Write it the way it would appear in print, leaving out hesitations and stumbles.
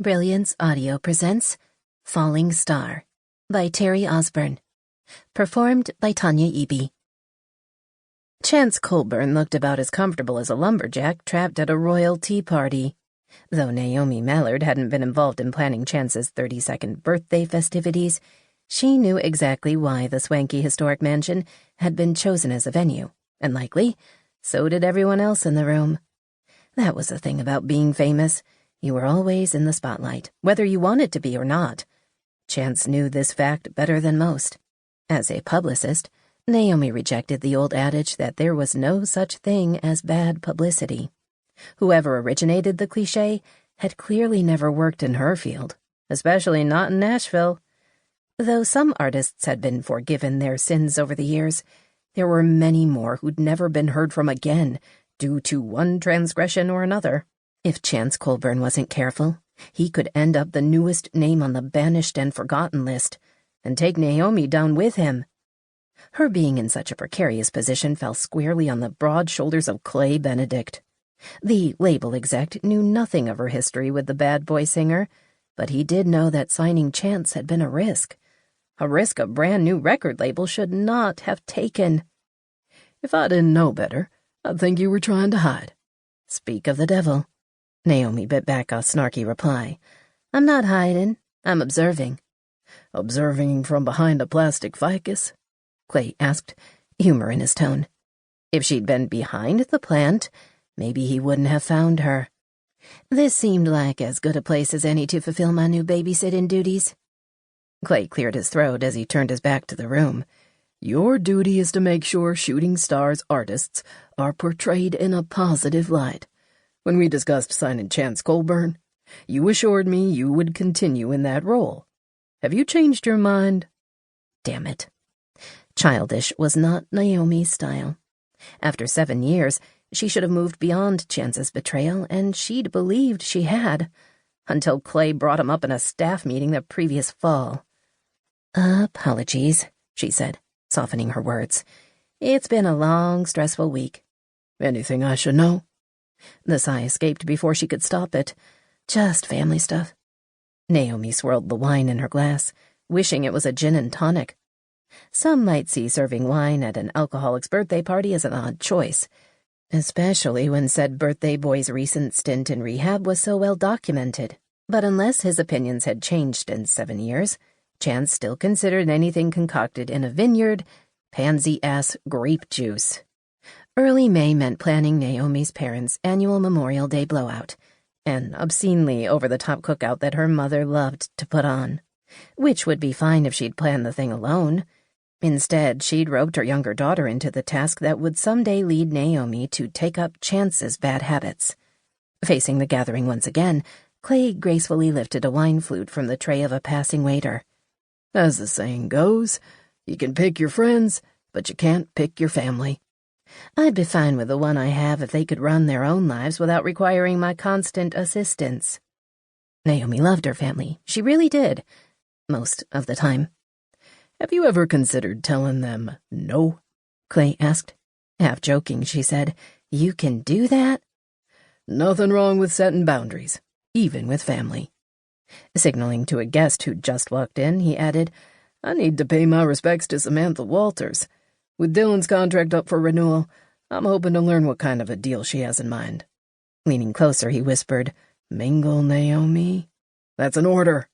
Brilliance Audio presents Falling Star by Terri Osburn. Performed by Tanya Eby. Chance Colburn looked about as comfortable as a lumberjack trapped at a royal tea party. Though Naomi Mallard hadn't been involved in planning Chance's 32nd birthday festivities, she knew exactly why the swanky historic mansion had been chosen as a venue, and likely, so did everyone else in the room. That was the thing about being famous. You were always in the spotlight, whether you wanted to be or not. Chance knew this fact better than most. As a publicist, Naomi rejected the old adage that there was no such thing as bad publicity. Whoever originated the cliché had clearly never worked in her field, especially not in Nashville. Though some artists had been forgiven their sins over the years, there were many more who'd never been heard from again due to one transgression or another. If Chance Colburn wasn't careful, he could end up the newest name on the banished and forgotten list, and take Naomi down with him. Her being in such a precarious position fell squarely on the broad shoulders of Clay Benedict. The label exec knew nothing of her history with the bad boy singer, but he did know that signing Chance had been a risk a brand new record label should not have taken. If I didn't know better, I'd think you were trying to hide. Speak of the devil. Naomi bit back a snarky reply. I'm not hiding. I'm observing. Observing from behind a plastic ficus? Clay asked, humor in his tone. If she'd been behind the plant, maybe he wouldn't have found her. This seemed like as good a place as any to fulfill my new babysitting duties. Clay cleared his throat as he turned his back to the room. Your duty is to make sure shooting stars artists are portrayed in a positive light. When we discussed signing Chance Colburn, you assured me you would continue in that role. Have you changed your mind? Damn it. Childish was not Naomi's style. After 7 years, she should have moved beyond Chance's betrayal, and she'd believed she had, until Clay brought him up in a staff meeting the previous fall. Apologies, she said, softening her words. It's been a long, stressful week. Anything I should know? The sigh escaped before she could stop it. Just family stuff. Naomi swirled the wine in her glass, wishing it was a gin and tonic. Some might see serving wine at an alcoholic's birthday party as an odd choice, especially when said birthday boy's recent stint in rehab was so well documented. But unless his opinions had changed in 7 years, Chance still considered anything concocted in a vineyard pansy-ass grape juice. Early May meant planning Naomi's parents' annual Memorial Day blowout, an obscenely over-the-top cookout that her mother loved to put on, which would be fine if she'd planned the thing alone. Instead, she'd roped her younger daughter into the task that would someday lead Naomi to take up Chance's bad habits. Facing the gathering once again, Clay gracefully lifted a wine flute from the tray of a passing waiter. As the saying goes, you can pick your friends, but you can't pick your family. I'd be fine with the one I have if they could run their own lives without requiring my constant assistance. Naomi loved her family. She really did. Most of the time. Have you ever considered telling them no? Clay asked. Half joking, she said, You can do that? Nothing wrong with setting boundaries, even with family. Signaling to a guest who'd just walked in, he added, I need to pay my respects to Samantha Walters. With Dylan's contract up for renewal, I'm hoping to learn what kind of a deal she has in mind. Leaning closer, he whispered, Mingle, Naomi? That's an order.